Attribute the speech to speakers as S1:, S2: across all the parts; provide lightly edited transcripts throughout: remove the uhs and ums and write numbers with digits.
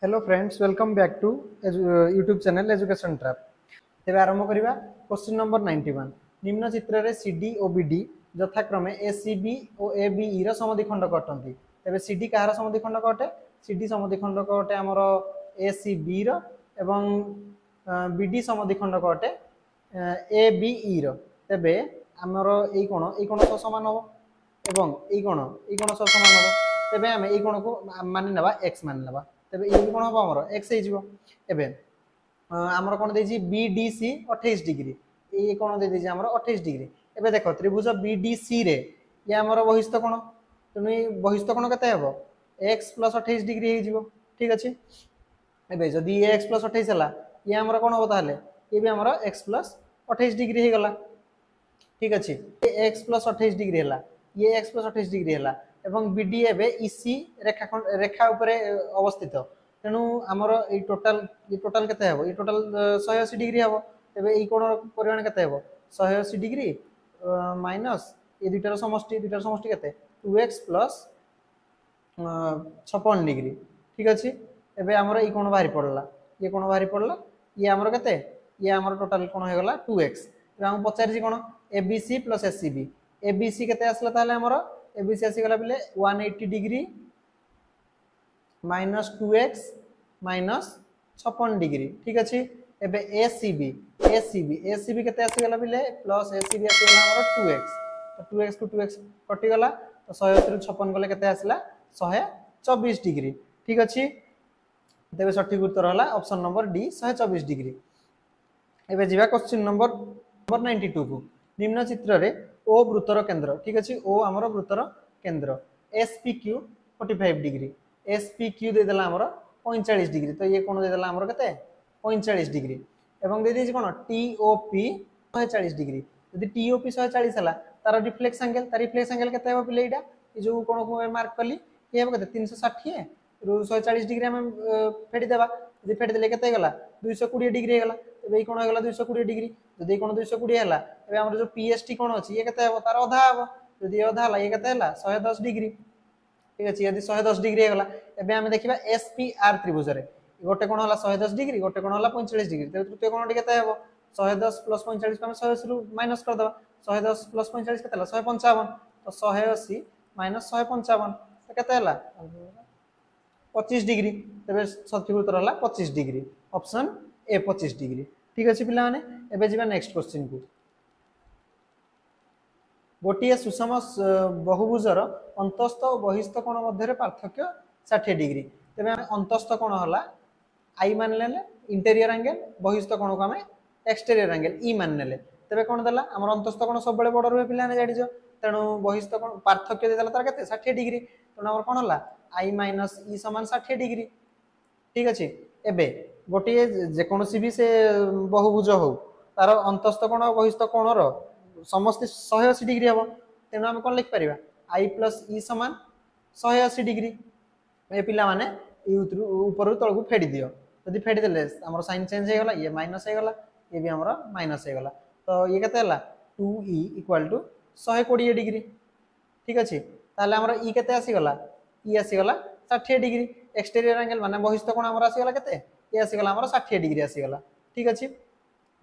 S1: Hello friends welcome back to YouTube channel education trap. तेरे आरंभ करवा क्वेश्चन नंबर 91। निम्न चित्र रे सीडी और बीडी यथाक्रमे एसीबी और एबीई रो समद्विखंडक अटंती। तेरे सीडी कहार समद्विखंडक अटे? सीडी समद्विखंडक अटे हमर एसीबी रो एवं बीडी समद्विखंडक अटे एबीई रो। तेबे हमर एई कोण सह समान हो एवं एई कोण सह समान हो। तेबे हम एई कोण को मानि नबा x मानि नबा। तेबे ये कोण हो हमर x हे जिवो। एबे हमर कोण देछि बीडीसी 28 डिग्री। ये कोण दे देछि हमर 28 डिग्री। एबे देखो त्रिभुज बीडीसी रे ये हमर बहिस्थ कोण। तनु बहिस्थ कोण कते हेबो x + 28 डिग्री हे जिवो। ठीक अछि। एबे जदि ये x + 28 हला ये हमर कोण हो ताले ये भी हमर x + 28 डिग्री हे गला। ठीक अछि। ये x + 28 डिग्री हला ये x + 28 डिग्री हला एवं बीडी एबे इसी रेखा ऊपर अवस्थित। तेणु आमर ये टोटाल केते हेबो ये टोटाल 180 डिग्री हेबो। तबे ये कोण परिमाण केते हेबो 180 डिग्री माइनस ये दुटार समष्टि केते 2x + 56 डिग्री। ठीक अछि। एबे हमर ये कोण बाहरी पड़ला ये कोण बाहरी पड़ला ये हमर केते ये हमर टोटाल कोण हे गला 2x। एबे हम पचार जी कोण एबीसी + एसीबी। एबीसी केते आसला ताले हमर एबीसी आसी गला बिले 180 degree minus 2x minus 56 degree. ठीक अछि। एबे एसीबी केते आसी गला बिले प्लस एसीबी आसी गला हमर 2x। तो 2x को 2x कटि गला तो 180 रु 56 गले केते आसला 124 डिग्री। ठीक अछि। तेबे सठिक उत्तर हला ऑप्शन नंबर डी 124 डिग्री। एबे जीवा क्वेश्चन नंबर 92 को। निम्न चित्र रे ओ वृत्तर केंद्र। ठीक अछि। ओ हमर वृत्तर केंद्र एसपीक्यू 45 डिग्री। एसपीक्यू दे देला हमर 45 डिग्री। तो ये कोण दे देला हमर केते 45 डिग्री एवं दे देछि कोण टीओपी 140 डिग्री। यदि टीओपी 140 हला तार रिफ्लेक्स एंगल केते हेबो पिले एटा ए जो कोण को मार्क कली ये हेबो केते 360 रु 140 डिग्री हम फेडी देबा। यदि फेडी देले केते गला 220 डिग्री हे गला। तबे कोण हे गला 220 डिग्री। यदि कोण 220 हला एबे हमर जो पीएसटी कोण अछि ये केते हेबो तार आधा हेबो। यदि आधा हला ये केते हला 110 डिग्री। ठीक अछि। यदि 110 डिग्री हे गला एबे हम देखिबा एसपीआर त्रिभुज रे गोटे कोण हला 110 डिग्री गोटे कोण हला 45 डिग्री। तबे तृतीय कोण केते हेबो 110 + 45 को हम 180 रु माइनस कर दबा। 110 + 45 केते हला 155। तो 180 - 155 तो केते हला 25 डिग्री। तबे सठिक उत्तर हला 25 डिग्री ऑप्शन ए 25 डिग्री। ठीक अछि पिला माने। एबे जीवा नेक्स्ट क्वेश्चन को। गोटे सुषम बहुभुजर अंतस्थ और बहिस्थ कोण मध्य पार्थक्य 60 डिग्री। तेबे अंतस्थ कोण हला आई मान लेले इंटीरियर एंगल बहिस्थ कोण को हमें एक्सटीरियर एंगल ई मान लेले। तेबे कोण देला हमर अंतस्थ कोण सब बळे बड रुहे पिला ने जानिजो। तेणु बहिस्थ कोण पार्थक्य दे देला तार केते 60 डिग्री। तेणु हमर कोण हला आई माइनस ई समान 60 डिग्री। ठीक अछि। एबे गोटे जे कोनसी भी से बहुभुज हो तार अंतस्थ कोण और बहिस्थ कोण रो समस्त 180 डिग्री हम। तेणु आम कौन लिखिपर आई प्लस ई समान 180 डिग्री। ये पिला माने ऊपर तल को फेडी दियो। यदि फेडी देले हमर साइन चेंज हे गला ये माइनस हे गला ये भी हमर माइनस हे गला। तो ये केते हला 2e = 120 डिग्री। ठीक अछि। ताले हमर ई केते आसी गला ई आसी गला 60 डिग्री। एक्सटीरियर एंगल माने बहिस्थ कोण हमर आसी गला केते ये आसी गला हमर 60 डिग्री आसी गला। ठीक अछि।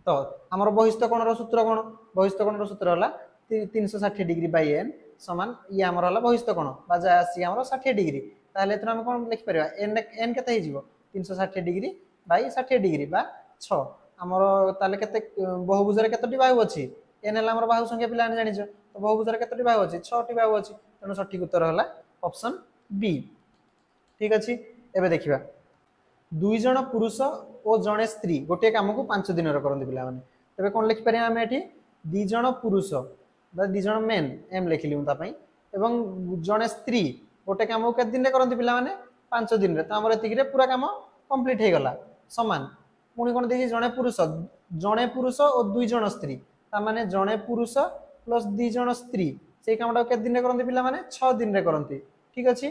S1: तो हमर बहिस्थ कोण रो सूत्र कोण बहिस्थ कोण रो सूत्र हला 360 डिग्री बाय n समान ये हमर हला बहिस्थ कोण बाजा आसी हमर 60 डिग्री। ताले एथरा हम कोन लिखि परिबा n केते हे जिवो 360 डिग्री बाय 60 डिग्री बा 6। हमर ताले केते बहुभुजर केतोटी बाहु अछि n हला हमर बाहु संख्या पिला ने जानिजो। तो बहुभुजर केतोटी बाहु अछि 6 टी बाहु अछि। तेनु सठिक उत्तर हला ऑप्शन बी। ठीक अछि। एबे देखिबा दुई जण पुरुष और जणे स्त्री गोटे काम को 5 दिन रे करंती पिला माने। तबे कोन लिखि परिया हम एठी दी जण पुरुष बा दी जण मेन एम लिखिली हम ता पई एवं जणे स्त्री गोटे काम को केत दिन रे करंती पिला माने 5 दिन रे। तो हमर एतिक रे पूरा काम कंप्लीट हे गला समान। पुनी कोन देछि जणे पुरुष और दुई जण स्त्री ता माने जणे पुरुष प्लस दी जण स्त्री सेई कामटा केत दिन रे करंती पिला माने 6 दिन रे करंती। ठीक अछि।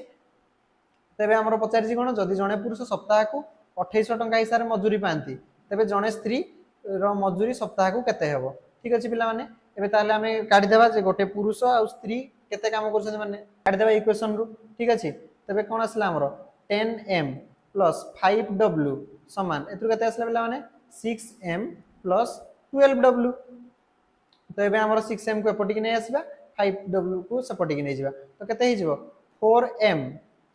S1: तेबे हमर पचारिछि कोन जदि जणे पुरुष सप्ताह को 2800 टंका हिसाब मजूरी पाती तेबे जणे स्त्री रो मजूरी सप्ताह को केते हेबो। ठीक अछि पिला माने। एबे ताले हमें काढी देबा जे गोटे पुरुष और स्त्री केते काम करछन माने काढी देबा इक्वेशन रु। ठीक अछि। तेबे कोन आसला हमर 10m प्लस 5w समान एथुर केते आसला पिला माने 6m प्लस 12w तो एबे हमर 6m को एपटी नै आसीबा 5w को सपटी नै जिबा तो केते हि जिवो 4m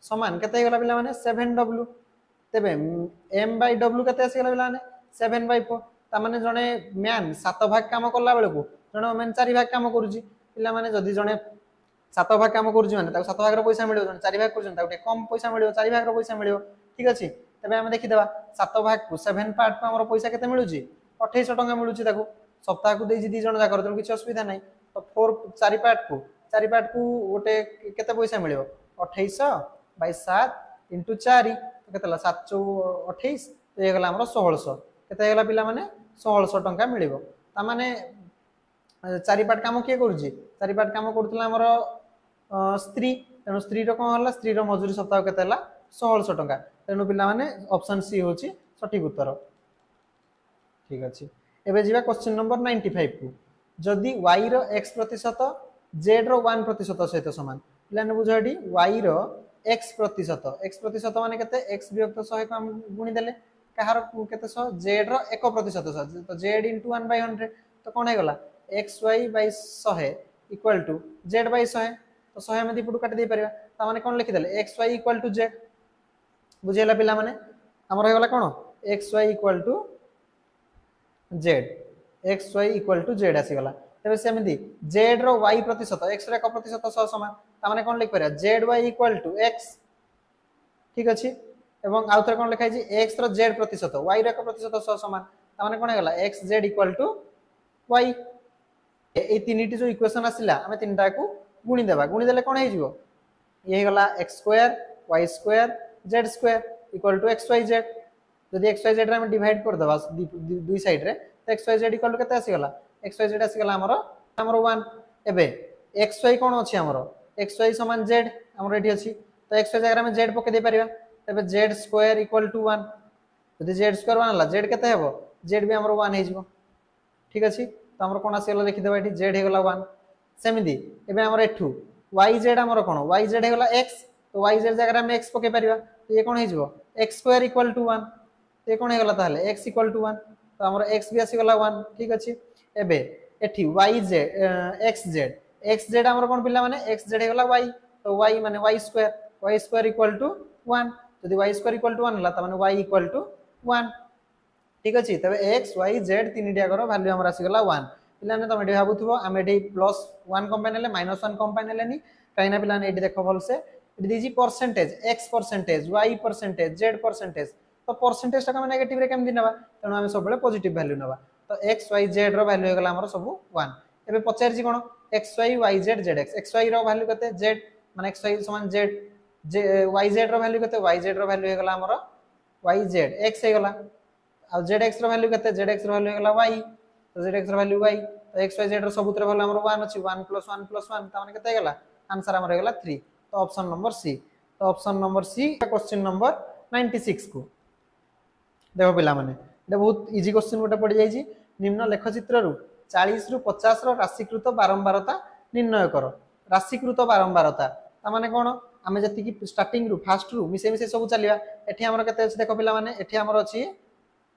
S1: समान केते गला पिला माने 7w तेबे m by w केते आसी गला पिला माने 7/4 ता माने जने मैन 7 भाग काम करला बेले को जने मैन 4 भाग काम करूची पिला माने जदी जने 7 भाग काम करूची माने ता 7 भाग रो पैसा मिलियो जने 4 भाग करूचन ता कम पैसा मिलियो 4 भाग रो पैसा मिलियो ठीक अछि तबे हम देखि देबा 7 भाग को 7 पार्ट को हमर पैसा केते मिलुची 2800 टका मिलुची ताको सप्ताह को देजी दी जण जाकर तो किछ असुविधा नै तो 4 पार्ट को गोटे केते पैसा मिलियो 2800 बाय 7 into 4 तो केतला 728 तो हे गला हमर 1600 केते हे गला पिला माने 1600 टका मिलिबो ता माने 4 पार्ट काम के करूची 4 पार्ट काम करतला हमर स्त्री तेनो स्त्री रो कोन हला स्त्री रो मजूरी सप्ताह केते हला 1600 टका तेनो पिला माने ऑप्शन सी होची सठिक उत्तर ठीक अछि एबे जीवा क्वेश्चन नंबर 95 को जदी y रो x प्रतिशत z रो 1% सहित समान पिलाने बुझाडी y रो x प्रतिशत माने केते x विभक्त 100 को हम गुणी देले कहार केते 100 z रो 1% तो z * 1/100 तो कोन हे गला xy / 100 इक्वल टू z / 100 तो 100 में दीपुटू काट दे परिबा ता माने कोन लिखि देले xy = z बुझेला पिला माने हमर हे गला कोन xy = z xy = z आसी गला तबे सेमिति z रो y प्रतिशत x रो 1% सह समान ता माने कोन लिख परिया zy = x ठीक अछि एवं आउथर कोन लिखाइ छी x रो z प्रतिशत y रो 1% सह समान ता माने कोन हेगला xz = y ए तीनटी जो इक्वेशन आसिला हमें तीनटा को गुणी देले कोन हे जिवो ये हेगला x² y² z² = xyz जदि xyz रे हम डिवाइड कर दबा दुई साइड रे तो xyz इक्वल केते आसी गला xyz आसी गला हमर 1 एबे xy कोन अछि हमर xy समान z हमर एठी अछि तो xy जगह में z पके दे परिबा तबे z² = 1 जदि z² 1 हला z केते हेबो z भी हमर 1 हे जिवो ठीक अछि तो हमर कोन आसी गला लिखि देबा एठी z हे गला 1 सेमिदी एबे हमर एठू yz हमर कोन yz हे गला x तो yz जगह में x पके परिबा तो ये कोन हे जिवो x² = 1 ते कोन हे गला ताले x = 1 तो हमर x भी आसी गला 1 ठीक अछि एबे एठी yz xz हमर कोन पिला माने xz हे गला y तो y माने y² = 1 जदि y² = 1 हला त माने y = 1 ठीक अछि तबे x y z तीन डियागर वैल्यू हमर आसी गला 1 पिलाने तमे एठी भाबुथबो हम एठी +1 कंपाइन ले -1 कंपाइन लेनी काइना पिलाने एठी देखो भल से एठी दिजी percentage x percentage y percentage z percentage तो परसेंटेज टा हम नेगेटिव रे केम दिनबा तनो हम सब बेले पॉजिटिव वैल्यू नबा तो x y z रो वैल्यू हे गला हमर सब 1 एबे पचार जी कोन x y y z z x x y रो वैल्यू कते z माने x y समान z y z रो वैल्यू कते y z रो वैल्यू हे गला हमर y z x हे गला आ z x रो वैल्यू कते z x रो वैल्यू हे गला y तो z x रो वैल्यू y तो x y z रो सबुतर वैल्यू हमर 1 अछि 1 + 1 + 1 त माने कते हे गला आंसर हमर हे गला 3 तो ऑप्शन नंबर सी तो option number C question number 96 को देखो पिला माने एटा बहुत इजी क्वेश्चन गोटे पड़ जाई छी निम्न लेखचित्र रु 40 रु 50 रो राशिकृत बारंबारता निर्णय करो राशिकृत बारंबारता ता माने कोन आमे जति की स्टार्टिंग रु फास्ट रु मिसे मिसे सब चलिया एठी हमर केते अछि देखो पिला माने एठी हमर अछि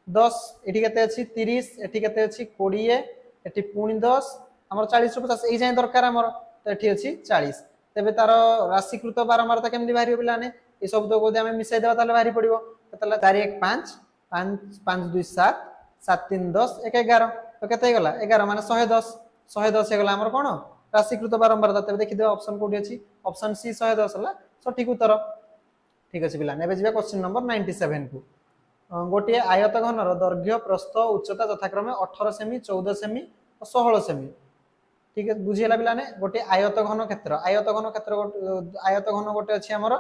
S1: 10 एठी केते अछि 30 एठी केते अछि 20 एठी पुनी 10 हमर 40 रु 50 एई जाय दरकार हमर तो एठी अछि 40 तबे तार राशिकृत बारंबारता केमदी बाहिरियो पिला ने ए सब तो कोदे आमे मिसाई देबा ताले बाहिरि पडिबो केतला 4 1 5 5 5 2 7 7 3 10 1 11 तो केते गला 11 माने 110 110 हे गला हमर कोन राशिकृत बारंबारता तबे देखि दे ऑप्शन कोडी अछि ऑप्शन सी 110 हला सठिक उत्तर ठीक अछि पिला नेबे जिबा क्वेश्चन नंबर 97 को गोटे आयत घनर दैर्घ्य प्रस्थ उच्चता यथाक्रमे 18 सेमी 14 सेमी और 16 सेमी ठीक है बुझियला पिला ने गोटे आयत घन क्षेत्र गोटे अछि हमर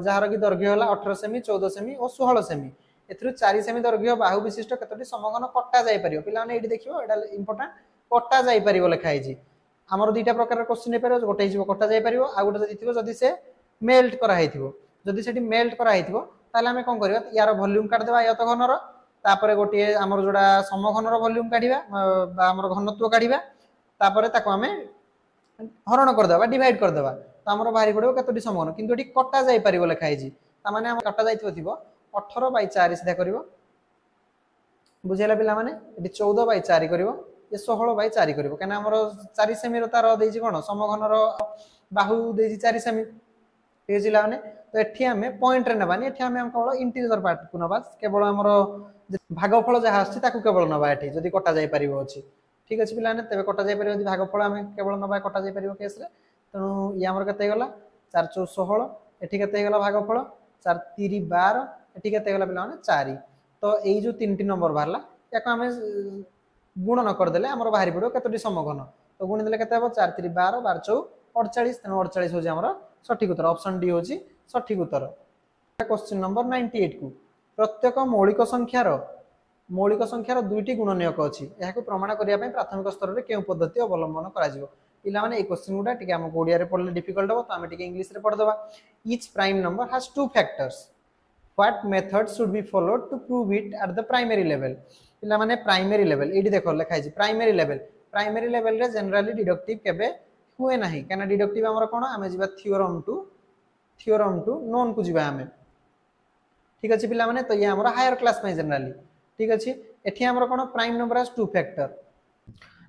S1: जहार की दैर्घ्य हला 18 सेमी 14 सेमी और 16 सेमी एथरु 4 सेमी दैर्घ्य बाहु विशिष्ट केतोटी समघन कट्टा जाय परियो पिला ने एठी देखिबो एटा इंपोर्टेंट कट्टा जाय परियो लेखा हिजी हमर दुईटा प्रकार क्वेश्चन हे परियो गोटे हिजो कट्टा जाय परियो आ गोटे जदि थिबो जदि से मेल्ट करा हैथिबो जदि सेठी मेल्ट करा हैथिबो ताले हमें कोन करबा यार वॉल्यूम काट देबा आयत घनर तापरे गोटे हमर जोडा समघनर वॉल्यूम काढिबा बा हमर घनत्व काढिबा तापरे ताको हमें हरण कर देबा डिवाइड कर देबा तो हमर बाहरी पड़ो केतोटी समघन किंतु एठी कट्टा जाय परिबो लेखा हिजी तामाने हम कटा जाइथिबो थिबो 18/4 सीधा करिवो बुझेला पिला माने एटी 14/4 करिवो ये 16/4 करिवो काना हमर 4 सेमी रो तार देछि कोन समघन रो बाहु देछि 4 सेमी ठीक अछि लाने तो एठी हमें पॉइंट रे नबानी एठी हमें केवल इंटीजर पार्ट को नबा केवल हमर भागफल जहा आछि ताकू केवल नबा एठी जदी कटा जाय परिबो अछि ठीक अछि पिलाने तबे कटा जाय परिबो जदी भागफल हमें केवल नबा कटा जाय परिबो केस रे तनु या हमर कते गला 4 4 16 एठी कते गला भागफल 4 3 12 एठी कते गला पिलाने 4 तो एई जो तीनटी नंबर बाहरला याको हमें गुणन कर देले हमर बाहरी पड़ो कतटी समघन तो गुणी देले कते हो 4 3 12 12 4 48 तेनु 48 हो जे हमर सठिक उत्तर ऑप्शन डी होची सठिक उत्तर क्वेश्चन नंबर 98 को प्रत्येक मौलिक संख्यार दुईटी गुणनीयक अछि एहाको प्रमाण करिया पय प्राथमिक स्तर रे केउ पद्धति अवलंबन करा जिवो पिला माने ए क्वेश्चन गुडा टिके हम ओडिया रे पढले डिफिकल्ट हो तो हम टिके इंग्लिश रे पढ दबा each prime number has two factors what method should be followed to prove it at the primary level पिला माने प्राइमरी लेवल एडी देखो लिखा छि प्राइमरी लेवल रे जनरली डिडक्टिव केबे हुए नाही काना डिडक्टिव हमर कोन हमें जिबा थ्योरम टू नोन को जिबा हमें ठीक अछि पिला माने तो ये हमर हायर क्लास में जनरली ठीक अछि एठी हमर कोन prime number has two factor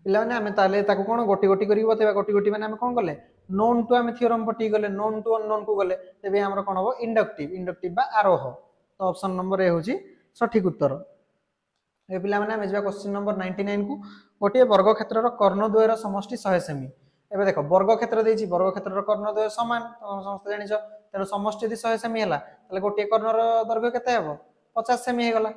S1: पिला माने हमें ताले ताको कोन गोटी गोटी करी बतेबा गोटी गोटी माने हम कोन करले नोन टू हमें थ्योरम पटी गले नोन टू अननोन को गले तबे हमर कोन हो इंडक्टिव बा आरोह तो ऑप्शन नंबर ए होची सठिक उत्तर ए पिला माने हम जिबा क्वेश्चन नंबर 99 को गोटे वर्ग क्षेत्र रो कर्ण द्वयर समष्टि 100 सेमी एबे देखो वर्ग क्षेत्र देछि वर्ग क्षेत्र रो कर्ण द्वय समान तो समस्त जानि छ तेरो समष्टि यदि 100 सेमी हला तले गोटे कर्ण रो दैर्घ्य केते हेबो 50 सेमी हे गला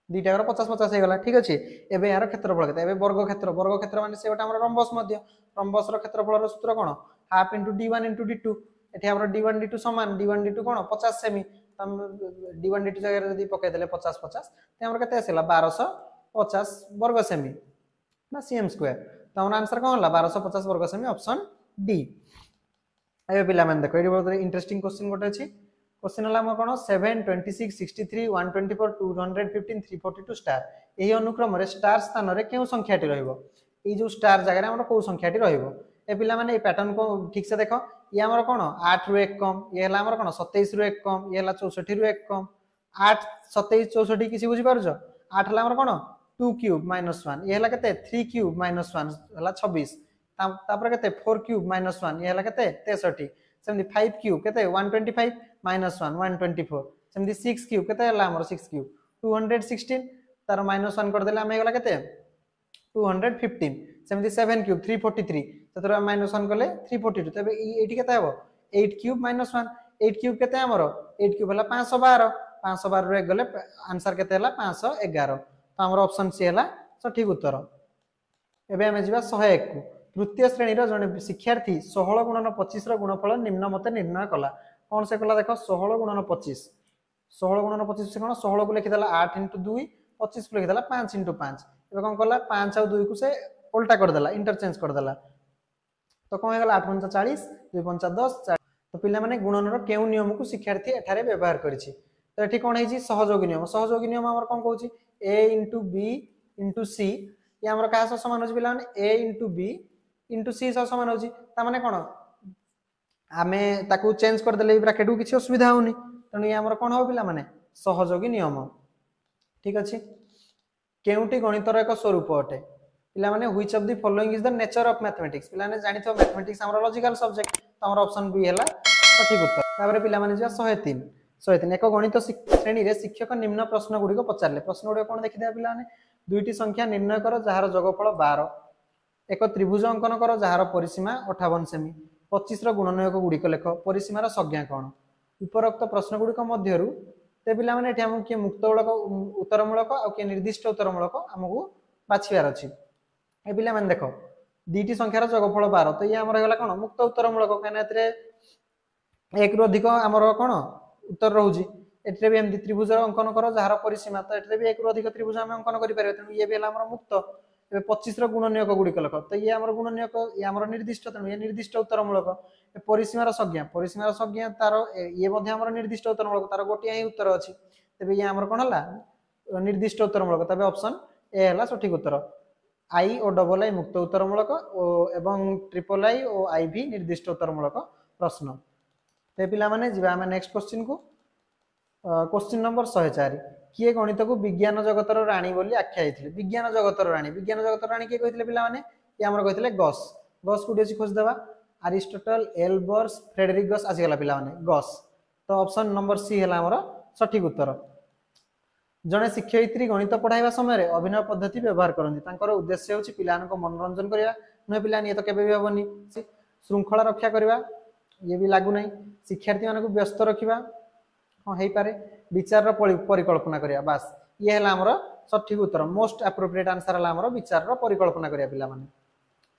S1: दुईटा 50 50 हे गला ठीक अछि एबे यार क्षेत्रफल केते एबे वर्ग क्षेत्र माने से गोटे हमर रम्बस मध्य रम्बस रो क्षेत्रफल रो सूत्र कोन half into d1 into d2 एठी हमर d1 d2 समान d1 d2 कोन 50 सेमी तम d1 d2 जगह यदि पके देले 50 50 ते हमर केते आसेला 1250 वर्ग सेमी ना cm स्क्वायर तो हमर आंसर कोन हला 1250 वर्ग सेमी ऑप्शन डी ए पिला मन देखो एडी बहुत इंटरेस्टिंग क्वेश्चन गोटे अछि क्वेश्चन हला हमर कोन 7 26 63 124 215 342 स्टार एही अनुक्रम रे स्टार स्थान रे केउ संख्याटी रहइबो ए जो स्टार जगह रे हमर को संख्याटी रहइबो ए पिला माने ए पैटर्न को ठीक से देखो ये हमर कोन 8 रु 1 कम ये हला हमर कोन 27 रु 1 कम ये हला 64 रु 1 कम 8 27 64 किसी बुझी पारछो 8 हला हमर कोन 2 क्यूब -1 ये हला केते 3 क्यूब -1 हला 26 तापर केते 4 क्यूब -1 ये हला केते 63 सेमदी 5 क्यूब केते 125 -1 124 सेमदी 6 क्यूब केते हला हमर 6 क्यूब 216 तार -1 कर देला हम हेगला केते 215 सेमदी 7 क्यूब 343 ततर -1 करले 342 तबे एठी केते हेबो 8 क्यूब -1 8 क्यूब केते हमर 8 क्यूब हला 512 512 रे गले आंसर केते हला 511 तो हमर ऑप्शन सी हला सठिक उत्तर एबे हम जिबा 101 को तृतीय श्रेणी रो जने शिक्षार्थी 16 गुणन 25 रो गुणफल निम्न मते निर्णय कला कोन से कला देखो 16 गुणन 25 से कोन 16 को लिखि देला 8 * 2 25 को लिखि देला 5 * 5 एबे कोन कला 5 और 2 को से उल्टा कर देला इंटरचेंज कर देला तो कोन हेगला 8 * 40 2 * 10 तो पिला माने गुणन रो केउ नियम को शिक्षार्थी एठारे व्यवहार करिछि तो एठी कोन हेछि सहयोगी नियम हमर कोन कहूछि a * b * c ये हमर का समान होछि पिला माने a * b * c समान होछि ता माने कोन आमे ताकू चेंज कर देले ब्रैकेट को किछि असुविधा होनी तने ये हमर कोन हो पिला माने सहयोगी नियम ठीक अछि केउटी गणितर एक स्वरूप अटे पिला माने which of the following is the nature of mathematics पिला ने जानिथो मैथमेटिक्स हमर लॉजिकल सब्जेक्ट तो हमर ऑप्शन बी हला सठिक उत्तर ताबरे पिला माने जा 103 एक गणित श्रेणी रे शिक्षक निम्न प्रश्न गुडी को पचारले प्रश्न गुडी कोन देखि दे पिला माने दुईटी संख्या निर्णय करो जहार जोगफल 12 एक त्रिभुज अंकन करो जहार परिसीमा 58 सेमी 25 रो गुणनयक गुडी को लेख परिसीमार संज्ञा कोन उपरोक्त प्रश्न गुडी को मध्यरु ते पिला माने एठी हम के मुक्तमूलक उत्तरमूलक आ के निर्दिष्ट उत्तरमूलक हमहु बाछियार अछि ए पिला माने देखो दुईटी संख्यार जोगफल 12 तो ये हमर हेला कोन मुक्त उत्तरमूलक काना एतरे एक रो अधिक हमर कोन उत्तर रहउजी एतरे भी हम त्रिभुज अंकन करो जहार परिसीमा तो एतरे भी एक रो अधिक त्रिभुज हम अंकन करि परबे तनु ये बेला हमर मुक्त ए 25 रो गुणनयक गुडी को लेख तो ये हमर गुणनयक ये हमर निर्दिष्ट तनु ये निर्दिष्ट उत्तरमूलक ए परिसीमार संज्ञा तार ये मध्ये हमर निर्दिष्ट उत्तरमूलक तार गोटिया ही उत्तर अछि तबे ये हमर कोन हला निर्दिष्ट उत्तरमूलक तबे ऑप्शन ए हला सठिक उत्तर आई और डबल आई मुक्त उत्तरमूलक एवं ट्रिपल आई और आई भी निर्दिष्ट उत्तरमूलक प्रश्न ते पिला माने जिबा हम नेक्स्ट क्वेश्चन को क्वेश्चन नंबर 104 किए गणित को विज्ञान जगतर राणी बोली आख्या होइथिले विज्ञान जगतर राणी किए कहिथिले पिला माने ये हमर कहिथिले गॉस गॉस को डेसी खोज देबा अरिस्टोटल एल्बर्स फ्रेडरिक आसी गला पिला माने गॉस तो ऑप्शन नंबर सी हला हमर सठिक उत्तर जड़े शिक्षयित्री गणित पढ़ाइबा समय अभिनय पद्धति व्यवहार करती तांकर उद्देश्य होछि पिलान को मनोरंजन करिया न पिला ये तो केबे भी होबनी श्रृंखला रक्षा करिया ये भी लागू नहीं शिक्षार्थी मान को व्यस्त रखिबा हाँ हो पारे विचार परिकल्पना करिया बस ये हला हमर सठिक उत्तर मोस्ट एप्रोप्रिएट आंसर हला हमर विचार परिकल्पना करिया पिला माने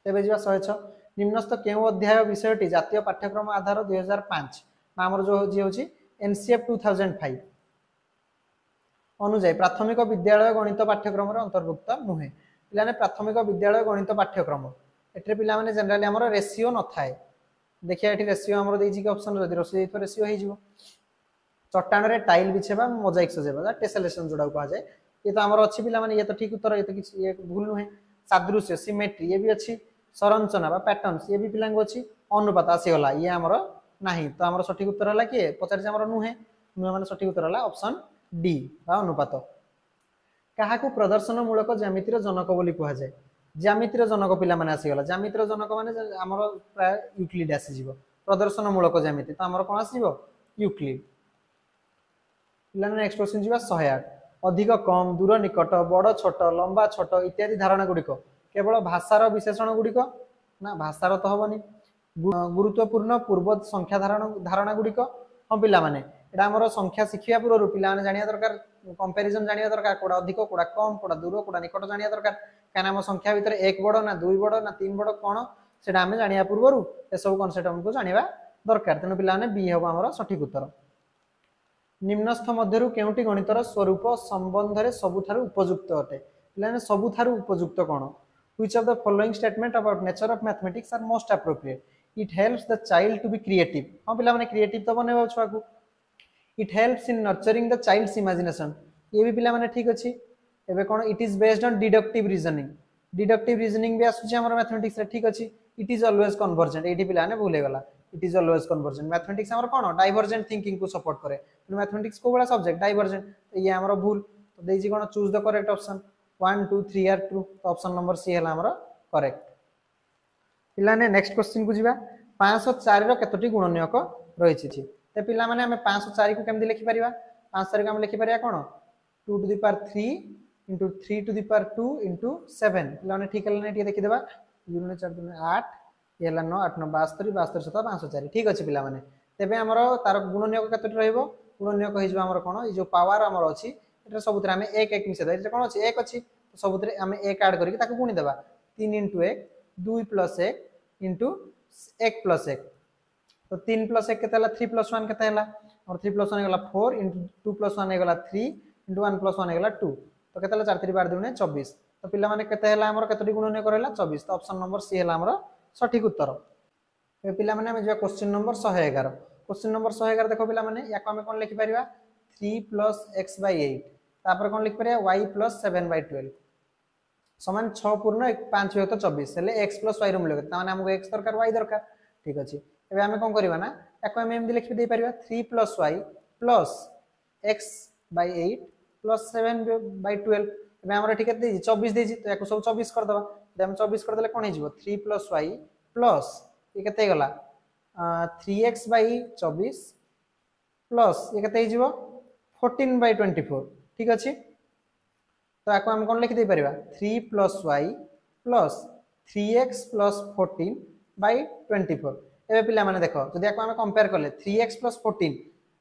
S1: तेबे जिबा 106 निम्नस्थ केउ अध्याय विषयटी जातीय पाठ्यक्रम आधार 2005 हमर जो जी होछि एनसीएफ 2005 अनुजाई प्राथमिक विद्यालय गणित पाठ्यक्रम अंतर्भुक्त नुहे पे प्राथमिक विद्यालय गणित पाठ्यक्रम एटे पिला माने जनरली हमर रेशियो न थाए देखिए ये रेशियो हमर देछि कि ऑप्शन जदि रसी तो रेशियो हो जिवो चट्टान रे टाइल बिछेबा मोजाइक सजेबा टेसेलेशन जोड़ा कहा जाए ये तो हमर अछि पिला माने ये तो ठीक उत्तर ये तो किछ ये भूल नुहे सादृश्य सिमेट्री ये भी अछि संरचना बा पैटर्न्स ये भी पिला को अछि अनुपात आसी गला ये हमर नाही तो हमर सठिक उत्तर हला कि पचार जे हमर नुहे नुहे माने सठिक उत्तर हला ऑप्शन डी बा अनुपात काहाकू प्रदर्शन मूलक ज्यामितिर जनक बोली कहा जाए ज्यामितिर जनक पिला माने आसी गला ज्यामितिर जनक माने हमर प्राय यूक्लिड आसी जीवो प्रदर्शन मूलक ज्यामिति तो हमर कोन आसीबो यूक्लिड पिला नेक्स्ट क्वेश्चन जीवा 108 अधिक कम दूर निकट बड़ छोट लंबा छोट इत्यादि धारणा गुड़िक केवल भाषार विशेषण गुड़िक ना भाषार तो हबनी गुरुत्वपूर्ण पूर्व संख्या धारणा गुड़िक हाँ पिला माने एटा हमर संख्या शिखिया पूर्व पिला माने जानिया दरकार कंपैरिजन जानिया दरकार कोडा अधिक कोडा कम कोडा दूर कोडा निकट जानिया दरकार काना हम संख्या भीतर एक बड़ ना दुई बड़ ना तीन बड़ कोन सेटा हमें जानिया पूर्व ए सब कांसेप्ट हमको जानिबा दरकार तेनु पिला माने बी हबो हमर सठिक उत्तर निम्नस्थ मध्यरु केउटी गणितर स्वरूप संबंध रे सबुठारु उपयुक्त अटे पिला माने सबुठारु उपयुक्त कोन which of the following statement about nature of mathematics are most appropriate it helps the child to be creative हां पिला माने क्रिएटिव तो बनेबो छुआ को it helps in nurturing the child's imagination ये भी पिला माने ठीक अछि एबे कोन it is based on deductive reasoning भी आसुछि हमर मैथमेटिक्स रे ठीक अछि इट इज ऑलवेज कन्वर्जेंट एठी पिला ने भूल गेला it is always convergent mathematics हमर कोन डाइवर्जेंट थिंकिंग को सपोर्ट करे मैथमेटिक्स को बड़ा सब्जेक्ट डाइवर्जेंट ये हमर भूल तो देछि कोन choose the correct option 1 2 3 are true तो ऑप्शन नंबर सी हला हमर करेक्ट पिला ने नेक्स्ट क्वेश्चन को जिबा 504 रो केतोटी गुणनीयक रहिछि ते पिला माने हमें 504 को केमदि लिखि परिबा 504 को हम लिखि परिया कोन 2 to the power 3 into 3 to the power 2 into 7 पिला माने ठीक हला ने टी देखि देबा 0 4 2 8 ये हला 9 8 9 72 72 7 504 ठीक अछि पिला माने तेबे हमर तार गुणनीयक केतोटी रहइबो गुणनीयक होइजबा हमर कोन ई जो पावर हमर अछि एटा सबुतरे हमें 1 1 मिसे दै कोन अछि 1 अछि तो सबुतरे हमें 1 ऐड करिक ताको गुणी देबा 3 into 1 2 plus 1 into 1 plus 1 तो 3 plus 1 केते हला 3 plus 1 केते हला और 3 plus 1 हेगला 4 into 2 plus 1 हेगला 3 into 1 plus 1 हेगला 2 तो केते हला 4 3 12 दुने 24 तो पिला माने केते हला हमर केतोटी गुणनीय करैला 24 तो ऑप्शन नंबर सी हला हमर सठिक उत्तर ए पिला माने हम जे क्वेश्चन नंबर 111 क्वेश्चन नंबर 111 देखो पिला माने याको हम कोन लिखि परिबा 3 plus x by 8 तापर कोन लिखि परिया y plus 7 by 12 समान 6 पूर्ण 5 हो तो 24 हेले x plus y रो मूल्य ता माने हमको x दरकार y दरकार ठीक अछि एबे हम कोन करबा ना याको हम एमदी लिखि दे परिबा 3 plus y plus x by 8 plus 7 by 12 एबे हमरा ठीक है 24 देछि तो याको सब 24 कर दबा जे हम 24 कर देले कोन हे जिवो 3 plus y plus ये केते गला 3x by 24 plus ये केते हे जिवो 14 by 24 ठीक अछि तो याको हम कोन लिखि दे परिबा 3 plus y plus 3x plus 14 by 24 एबे पिला माने देखो जदि याको हम कंपेयर करले 3x plus 14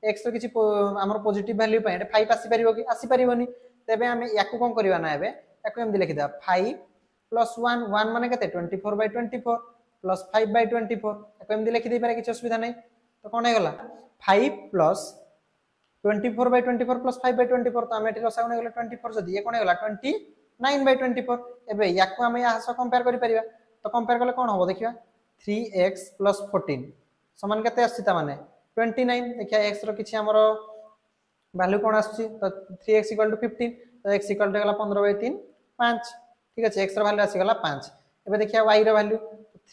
S1: x रो किछि हमर पॉजिटिव वैल्यू पय 5 आसी परिबो कि आसी परिबोनी तेबे हम याको कोन करबा ना एबे याको हम लिखि दा 5 plus 1 1 माने केते 24 by 24 plus 5 by 24 याको हम लिखि दे पारे किछि असुविधा नै तो कोन हे गला 5 plus 24 by 24 plus 5 by 24 तो हम एठी रसा कोन गला 24 जदि ये कोन हे गला 29 by 24 एबे याको हम या स कंपेयर करि परिबा तो कंपेयर करले कोन होबो देखिबा 3x plus 14 समान केते आसी ता माने 29 देखिया x रो किछि हमरो वैल्यू कोन आसी तो 3x = 15 तो x = गला 15/3 5 ठीक अछि x रो वैल्यू आसी गला 5 एबे देखिया y रो वैल्यू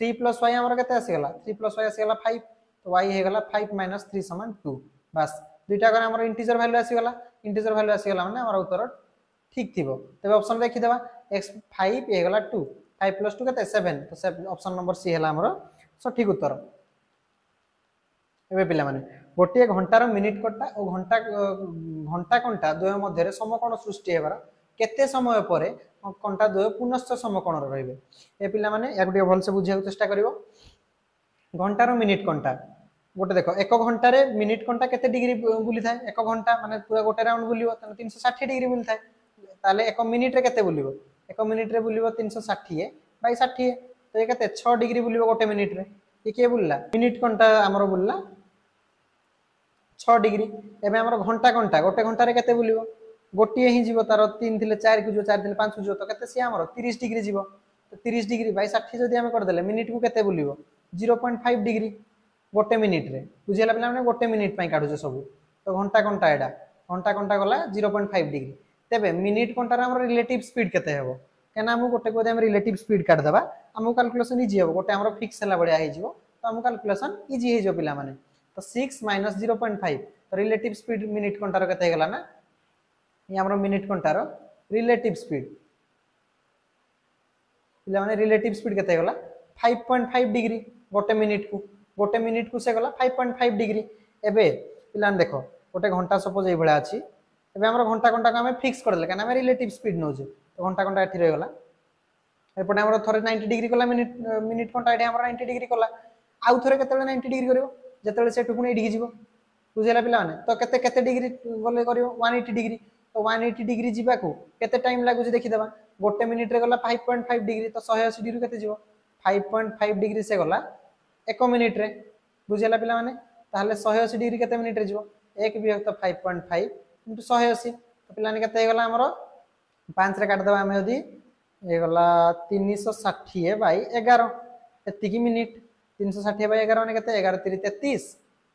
S1: 3 + y हमरो केते आसी गला 3 + y आसी गला 5 तो y हे गला 5 - 3 = 2 बस दुईटा करे हमर इंटीजर वैल्यू आसी गला इंटीजर वैल्यू आसी गला माने हमर उत्तर ठीक थिबो तबे ऑप्शन देखि देबा x 5 हे गला 2 5 + 2 कते 7 तो ऑप्शन नंबर सी हला हमर सठिक उत्तर एबे पिला माने गोटे घंटार मिनिट कटा और घंटा घंटा कंटा द्वय मध्य समकोण सृष्टि हेबार केते समय परे कंटा द्वय पुनश्च समकोण रहबे ए पिला माने या गोटे भल से बुझिया चेष्टा करिवो घंटार मिनिट कंटा गोटे देखो एक घंटार मिनिट कंटा केते डिग्री बुली थाए एक घंटा माने पूरा गोटे राउंड बुलिवो त 360 डिग्री बुली थाए ताले एक मिनिट रे केते बुलिवो एक मिनिट रे बुलिवो 360 बाई 60 तो ये केते 6 डिग्री बुलिवो गोटे मिनिट रे ये के बुलला मिनिट कंटा हमरो बुलला 6 डिग्री एबे हमर घंटा घंटा गोटे घंटा रे केते बुलिवो गोटिए ही जीवो तार 3 थिले 4 को जो 4 थिले 5 को जो तो केते से हमर 30 डिग्री जीवो तो 30 डिग्री बाई 60 जदी हम कर देले मिनिट को केते बुलिवो 0.5 डिग्री गोटे मिनिट रे बुझिला पिला माने गोटे मिनिट पई काढु सब तो घंटा घंटा एडा घंटा गला 0.5 डिग्री तेबे मिनिट घंटा रे हमर रिलेटिव स्पीड केते हेबो केना हम गोटे को हम रिलेटिव स्पीड काढ देबा हम कैलकुलेशन इजी हेबो गोटे हमर फिक्स हला बढिया हे जीवो तो हम कैलकुलेशन इजी हे जो पिला माने तो 6 - 0.5 तो रिलेटिव स्पीड मिनिट घंटा रो केते हेगला ना ये हमर मिनिट घंटा रो रिलेटिव स्पीड पिला माने रिलेटिव स्पीड केते हेगला 5.5 डिग्री गोटे मिनिट को से गला 5.5 डिग्री एबे पिला देखो गोटे घंटा सपोज ए भला अछि एबे हमर घंटा घंटा को हम फिक्स कर देले काना हम रिलेटिव स्पीड नो जे तो घंटा घंटा एठी रह गला एपटे हमर थरे 90 डिग्री कोला मिनिट घंटा एठी हमर 90 डिग्री कोला आउ थरे केते 90 डिग्री करिवो जेतेले सेठु पुनी एठी जीवो बुझेला पिला माने तो केते केते डिग्री गले करिवो 180 डिग्री तो 180 डिग्री जीवा को केते टाइम लागु जे देखि देबा गोटे मिनिट रे गला 5.5 डिग्री तो 180 डिग्री केते जीवो 5.5 डिग्री से गला 1 मिनिट रे बुझेला पिला माने ताहले 180 डिग्री केते मिनिट रे जीवो 1 विभक्त 5.5 * 180 तो पिला ने केते गला हमरो 5 रे काट देबा हम यदि ए गला 360 बाई 11 एति की मिनिट 360 बाई 11 ने केते 11 3 33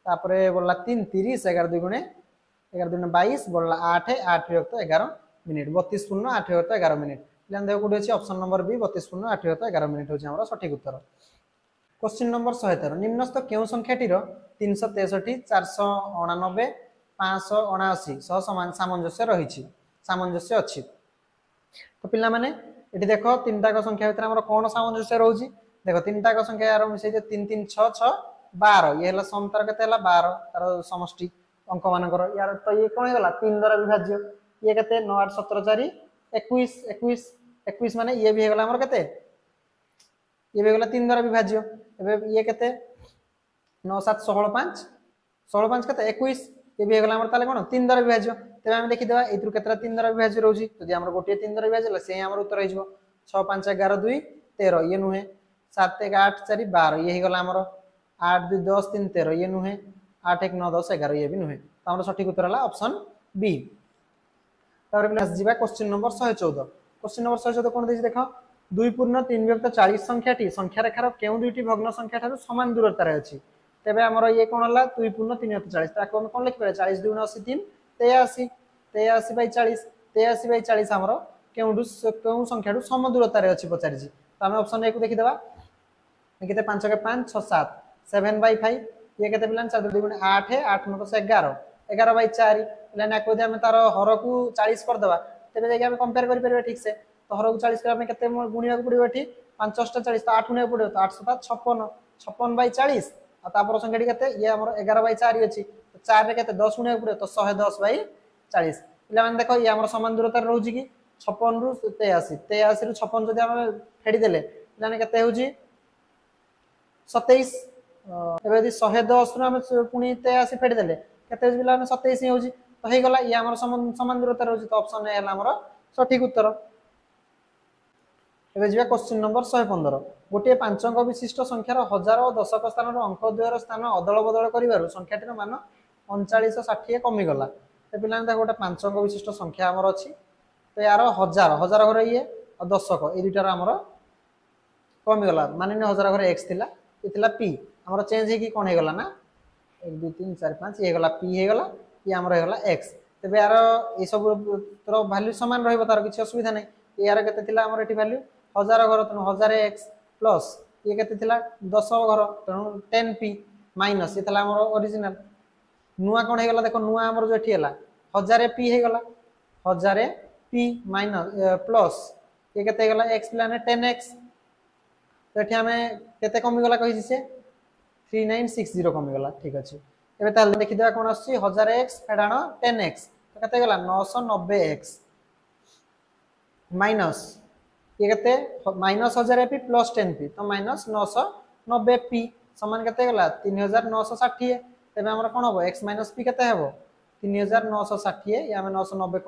S1: तापरे बोलला 3 30 11 2 गुणे 11 2 22 बोलला 8 8 विभक्त 11 मिनिट 32 पूर्ण 8 विभक्त 11 मिनिट पिला देखो कोडी अछि ऑप्शन नंबर बी 32 पूर्ण 8 विभक्त 11 मिनिट होछि हमरो सठिक उत्तर क्वेश्चन नंबर 113 निम्नस्थ केउ संख्याटीर 363 489 579 सह समान सामंजस्य रहिछि सामंजस्य अछि तो पिला माने एठी देखो तीनटा का संख्या भीतर हमर कोन सामंजस्य रहउछि देखो तीनटा का संख्या यार मिसै जे 3 3 6 6 12 ये हला समतर केते हला 12 तार समष्टि अंक मानकर यार तो ये कोन हेगला 3 द्वारा विभाज्य ये केते 9 8 17 4 21 21 21 माने ये भी हेगला हमर केते ये भी हेगला 3 द्वारा विभाज्य एबे ये केते 9 7 16 5 16 5 केते 21 ये भी हेगला हमर ताले कोन 3 द्वारा विभाज्य तेबे हम देखि देबा एतरु केतरा 3 द्वारा विभाज्य रहउछि जदि हमर गोटे 3 द्वारा विभाज्य से हमर उत्तर हो 6 5 11 2 13 ये नुहे 7 1 8 4 12 ये हेगला हमर 8 2 10 3 13 ये नुहे 8 1 9 10 11 ये भी नुहे तो हमर सठिक उत्तर हला ऑप्शन बी तापर प्लस जीवा क्वेश्चन नंबर 114 क्वेश्चन नंबर 114 कोन देछि देखो 2 पूर्ण 3 विभक्त 40 संख्याटी संख्या रेखार केउ दुईटी भग्न संख्या ठारू समान दूरता रे अछि तेबे हमर ये कोन हला 2 पूर्ण 3 विभक्त 40 ताको हम कोन लिखि पारे 40 2 80 3 83 83 बाई 40 83 बाई 40 हमर केउ संख्यारू सम दूरता रे अछि पचारि छी तो हम ऑप्शन ए को देखि देबा केते 5 के 5 6 7 7 बाई 5 ये केते पिलान 4 2 गुणे 8 8 9 10 11 11 बाई 4 पिलान आको दे हम तार हर को 40 कर देबा तेबे जे हम कंपेयर करि परबे ठीक से तो हर को 40 करबा केते गुणिया को पड़िबो एठी 5 6 40 तो 8 गुणिया पड़िबो तो 8 7 56 56 बाई 40 आ तापर संख्याटी केते ये हमर 11 बाई 4 अछि तो 4 रे केते 10 गुणिया पड़िबो तो 110 बाई 40 पिला माने देखो ये हमर समान दूरता रहउछि कि 56 रु 83 83 रु 56 जदि हम फेडी देले पिलाने केते होउछि 27 एबे यदि 110 रु हम पुनी 83 फेडी देले केते पिला माने 27 ही होउछि तो हे गला ये हमर समान दूरता रहउछि तो ऑप्शन ए हला हमर सठिक उत्तर एबे जिवा क्वेश्चन नंबर 115 गोटे 5 अंक विशिष्ट संख्यार हजार और दशक स्थान अंक द्वयर स्थान अदल बदल करिवारु संख्याटीर मान 39 60 कमी गला तो पिला देखो गोटे 5 अंक विशिष्ट संख्या हमर अछि तो यार हजार हजार घर ये और दशक ए दुटार हमर कमी गला माने हजार घर x थिला ए थिला p हमर चेंज हे कि कोन हे गला ना 1 2 3 4 5 ये गला p हे गला ये हमर हे गला x तबे यार ए सब तोर वैल्यू समान रहइबो तार किछ असुविधा नै यार केते थिला हमर एठी वैल्यू हजार घर तनु 1000 x प्लस ये केते थिला 10 घर तनु 10p माइनस ये थाला हमर ओरिजिनल नुआ कोन हे गला देखो नुआ हमर जो एठी हला 1000 पी हे गला 1000 पी माइनस प्लस ये केते गला x प्लाने 10x तो एठी हमें केते कमी गला कहि से 3960 कमी गला ठीक अछि एबे ताल देखि देबा कोन आछि 1000x फेडाण 10x तो केते गला 990x माइनस ये केते माइनस 1000p प्लस 10p तो माइनस 990p समान केते गला 3960 तबे हमर कोन हो x माइनस p केते हेबो 3960 या हम 990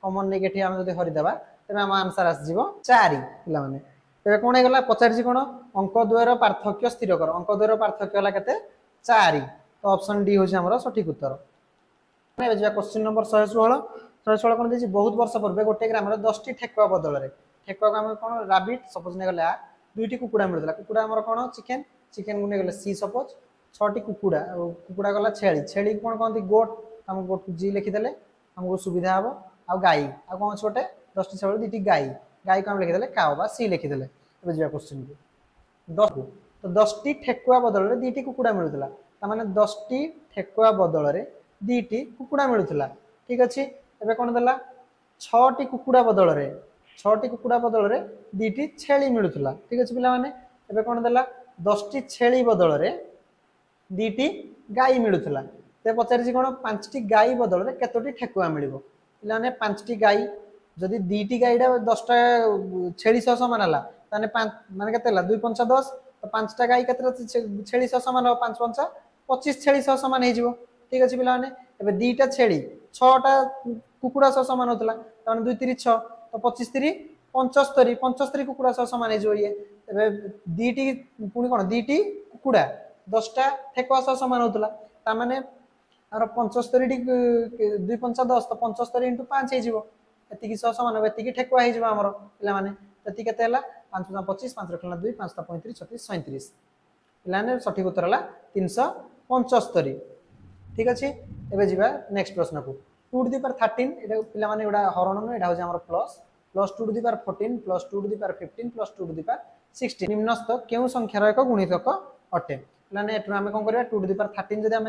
S1: कॉमन नेगेटिव हम जदी हरि देबा तबे हम आंसर आस जीवो 4 पिला माने तबे कोन हे गला पचारजी कोन अंक द्वयर पार्थक्य स्थिर कर अंक द्वयर पार्थक्य हला केते 4 तो ऑप्शन डी हो जे हमर सठिक उत्तर ने जे क्वेश्चन नंबर 116 कोन देछि बहुत वर्ष पूर्व गोटे ग्राम रे 10 टी ठेकुआ बदल रे ठेकुआ को हम कोन रैबिट सपोज ने गला दुईटी कुकुडा मिलतला कुकुडा हमर कोन चिकन चिकन गुने गले सी सपोज 6 टी कुकुडा कुकुडा गला छेली छेली कोन कोन गोट हम गोट जी लिखि देले हमको सुविधा हबो आ गाई आ कोन छोटे 10 टी छेली दुईटी गाई गाई को हम लिखि देले काओ बा सी लिखि देले एबे जे क्वेश्चन को 10 तो 10 टी ठेकुआ बदल रे दुईटी कुकुडा मिलतला त माने 10 टी ठेकुआ बदल रे दुईटी कुकुडा मिलतला ठीक अछि एबे कोन देला 6 टी कुकुडा बदल रे 6 टी कुकुडा बदल रे दुईटी छेली मिलतला ठीक अछि पिला माने एबे कोन देला 10 टी छेली बदल रे दुईटी गाई मिलतला ते पचारि कोन 5 टी गाई बदल रे केतोटी ठेकुआ मिलिबो पिला माने 5 टी गाई जदी दुईटी गाईडा 10 टा छेली सह समान हला ताने 5 माने केतेला 2 5 10 तो 5 टा गाई केतरा छेली सह समान हो 5 5 25 छेली सह समान हे जिवो ठीक अछि पिला माने एबे दुईटा छेली 6 टा कुकुडा सह समान होतला ताने 2 3 6 तो 25 3 75 75 कुकुडा सह समान हे जो ये एबे दुईटी पुनी कोन दुईटी कुकुडा 10 टा ठेकुआ सह समान होतला ता माने आर 75 टी 2 5 10 तो 75 * 5 हे जिवो एति की सह समान एति की ठेकुआ हे जिवो हमरो पिला माने एति केते हला 5 25 5 रखला 2 5 35 36 37 पिला ने सठिक उत्तर हला 375 ठीक अछि एबे जिबा नेक्स्ट प्रश्न को 2 टू द पावर 13 एटा पिला माने एडा हरण न एडा हो हमर plus 2 to the power 14 plus 2 to the power 15 plus 2 to the power 16 निम्नस्थ केउ संख्यार एक गुणितक अटे पिला ने एटु हम कोन करबा 2 टू द पावर 13 जदी हम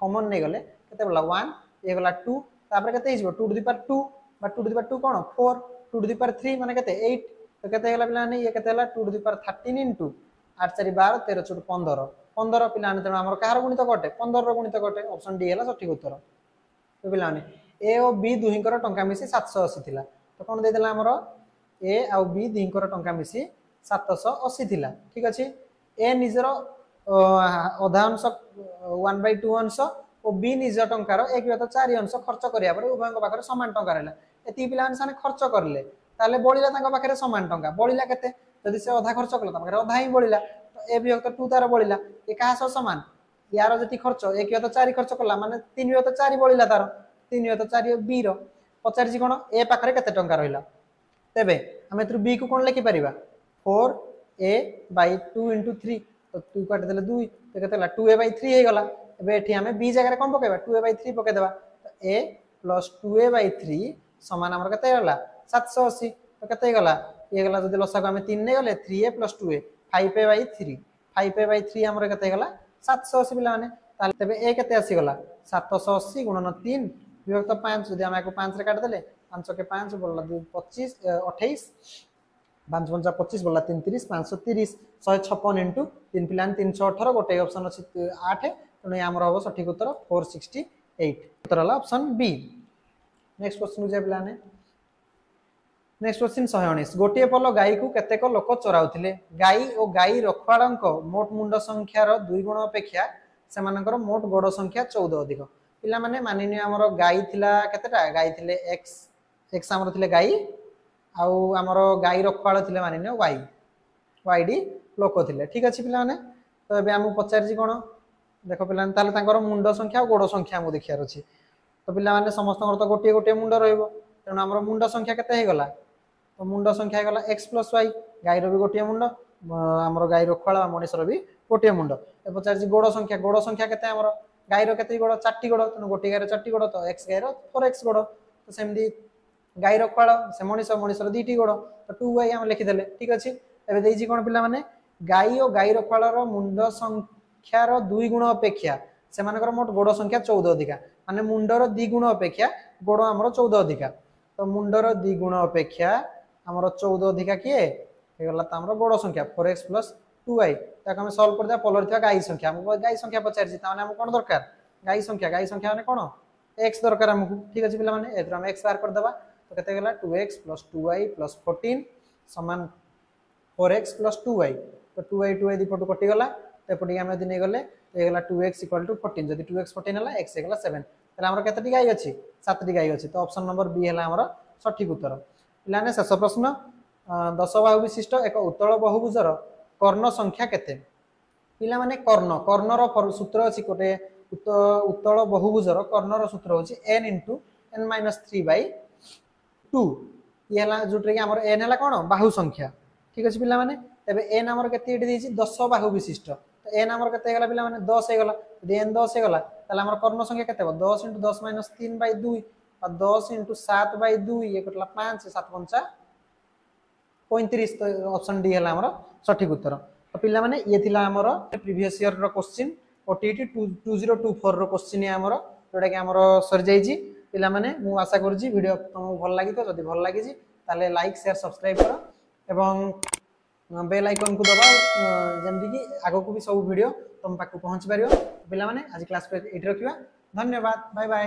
S1: कॉमन नै गले केते बोला 1 ए गला 2 तापर केते हिजबो 2 टू द पावर 2 बा 2 टू द पावर 2 कोन 4 2 टू द पावर 3 माने केते 8 तो केते गला पिला ने ये केते हला 2 टू द पावर 13 * 8 4 12 13 14 15 15 पिला ने तनो हमर कहार गुणितक अटे 15 रो गुणितक अटे ऑप्शन डी हला सठिक उत्तर तो पिला ने ए और बी दुहिंकर टंका मिसी 780 थिला तो कोन दे देला हमर ए आ बी दुहिंकर टंका मिसी 780 थिला ठीक अछि ए निजरो अधा अंश 1/2 अंश और बी निज टंकार 1/4 अंश खर्च करिया पर उभयଙ୍କ पाखरे समान टंका रहला एति पिलान साने खर्च करले ताले बळिला तांका पाखरे समान टंका बळिला केते जदि से अधा खर्च करला पाखरे अधा ही बळिला तो ए विभक्त 2 तार बळिला ए काहा सह समान यार जति खर्च 1/4 खर्च करला माने 3/4 बळिला तार 3/4 बी रो पचार जी कोन ए पाखरे केते टंका रहिला तेबे हम एतु बी को कोन लिखि परिबा 4a/2 * 3 तो 2 काट देले 2 तो केतेला 2a/3 हे गला एबे एठी हमें b जगह रे कोन पकेबा 2a/3 पके देबा तो a + 2a/3 समान हमर केते होला 780 तो केते गला ये गला जदी लसा को हमें 3 नै गले 3a + 2a 5a/3 5a/3 हमर केते गला 780 पिला माने ताले तबे a केते आसी गला 780 * 3 विभक्त 5 जदी हम को 5 रे काट देले 5 के 5 बोलला 2 25 28 5 5 25 बोला 3 30 530 156 * 3 पिलान 318 गोटे ऑप्शन अछि 8 तने हमर होबो सठिक उत्तर 468 उत्तर हला ऑप्शन बी नेक्स्ट क्वेश्चन जे पिलाने नेक्स्ट क्वेश्चन 119 गोटे पल गाई को केतेक लोक चराउथिले गाई और गाई रखवाड़ंक मोट मुंड संख्यार 2 गुण अपेक्षा सेमानकर मोट गोड़ संख्या 14 अधिक पिला माने मानिनि हमर गाई थिला केतेटा गाई थिले x x हमर थिले गाई आउ हमर गाई रखवाड़ थिले मानिनि y डी लोक थिले ठीक अछि पिला माने तो एबे हम पचार जी कोन देखो पिला ताले तांकर मुंड संख्या और गोड़ संख्या हम देखियार अछि तो पिला माने समस्त तो गोटे गोटे मुंड रहइबो तेन हमर मुंड संख्या केते हे गला तो मुंड संख्या गला x + y गाई रो भी गोटे मुंड हमर गाई रखवाड़ा मनुष्य रो भी गोटे मुंड ए पचार जी गोड़ संख्या केते हमर गाई रो केते गोड़ 4टी गोड़ तनो गोटे गाई रो 4टी गोड़ तो x गाई रो 4x गोड़ तो सेमदी गाई रखवाड़ा से मनुष्य रो 2टी गोड़ तो 2y हम लिखि देले ठीक अछि एबे देई जी कोन पिला माने गाई और गाई रखवाड़ा रो मुंड संख्या संख्यार 2 गुण अपेक्षा से मानकर मोट गोड़ संख्या 14 अधिका माने मुंडर 2 गुण अपेक्षा गोड़ हमर 14 अधिका तो मुंडर 2 गुण अपेक्षा हमर 14 अधिका किए हे गला त हमर गोड़ संख्या 4x + 2y ताक हम सॉल्व कर दे पोलर थिया गाई संख्या हमको गाई संख्या पचार जी ताने हम कोन दरकार गाई संख्या माने कोन x दरकार हमको ठीक अछि पिला माने एतर हम x बार कर देबा तो कते गेला 2x + 2y + 14 समान 4x + 2y तो 2y दीपटू कटि गला तो एपटी हम यदि नै गले तो हे गला 2x = 14 जदि 2x 14 हला x हे गला 7 तले हमर केतेटी गाई अछि 7टी गाई अछि तो ऑप्शन नंबर बी हला हमर सठिक उत्तर पिलाने शेष प्रश्न 10 बाहु विशिष्ट एक उत्तल बहुभुजर कर्ण संख्या केते पिला माने कर्णर सूत्र अछि कोटे उत्तल बहुभुजर कर्णर सूत्र होछि n * n - 3/2 ये हला जोटरे कि हमर n हला कोन बाहु संख्या ठीक अछि पिला माने तबे n हमर केते एडी देछि 10 बाहु विशिष्ट तो n हमर केते गला पिला माने 10 हे गला यदि n 10 हे गला तले हमर कर्ण संख्या केते 10 * 10 - 3/2 और 10 * 7/2 ये कटला 5 7 5 35 तो ऑप्शन डी हला हमर सठिक उत्तर तो पिला माने ये थिला हमर प्रीवियस ईयर रो क्वेश्चन ओटीटी 2024 रो क्वेश्चन है हमर जोटा कि हमर सर जाई जी पिला माने मु आशा कर जी वीडियो तुमको भल लागि तो जदि भल लागि जी ताले लाइक शेयर सब्सक्राइब करो एवं बेल आइकन को दबा जेंदी कि आगो को भी सब वीडियो तुम पाक पहुंच पारियो पिला माने आज क्लास पे एठी रखिबा धन्यवाद बाय बाय